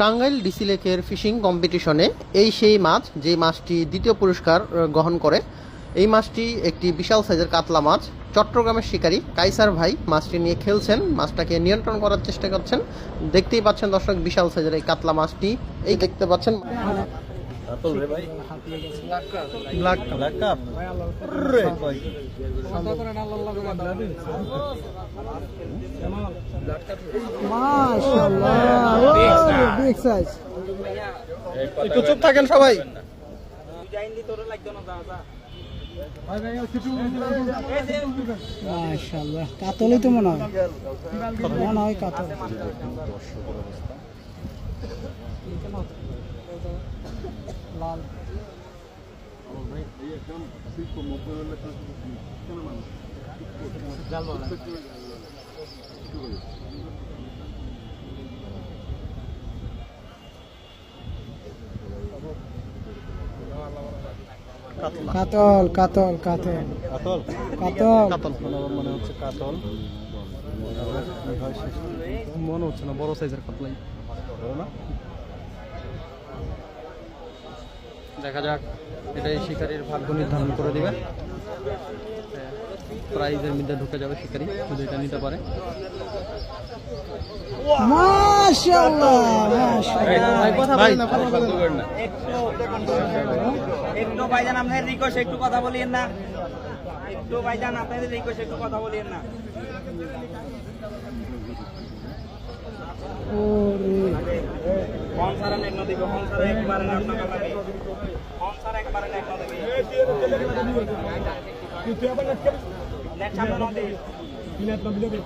Tangail DC লেকের fishing কম্পিটিশনে এই সেই মাছ যে মাছটি দ্বিতীয় পুরস্কার গ্রহণ করে। এই মাছটি একটি বিশাল সাইজের কাতলা মাছ। চট্টগ্রামের শিকারী কাইসার ভাই মাছটি নিয়ে খেলছেন, মাছটাকে নিয়ন্ত্রণ করার চেষ্টা করছেন। দেখতেই পাচ্ছেন দর্শক, বিশাল সাইজের এই কাতলা মাছটি এই দেখতে পাচ্ছেন। একটু চুপ থাকেন সবাই। কাতলই তো মনে হয় কাতল। লাল কাতল কাতল কাতল কাতল কাতল মনে হচ্ছে কাতল, মনে হচ্ছে না বড় সাইজের কাতলাই। দেখা যাক, এটাই শিকারীর ভাগ্য নির্ধারণ করে দিবে। প্রাইজের মধ্যে ঢুকে যাবে শিকারী, যদি এটা নিতে পারে। মাশাআল্লাহ একটু ভাইজান আপনাদের রিকোয়েস্ট একটু কথা বলিয়েন না, একটু ভাইজান আপনাদের রিকোয়েস্ট একটু কথা বলিয়েন না। কौन सारा नेक नदी कौन सारा एक बार ने अपना कर लगे कौन सारा एक बार नेक नदी नेक सामने नदी बिना नदी लगे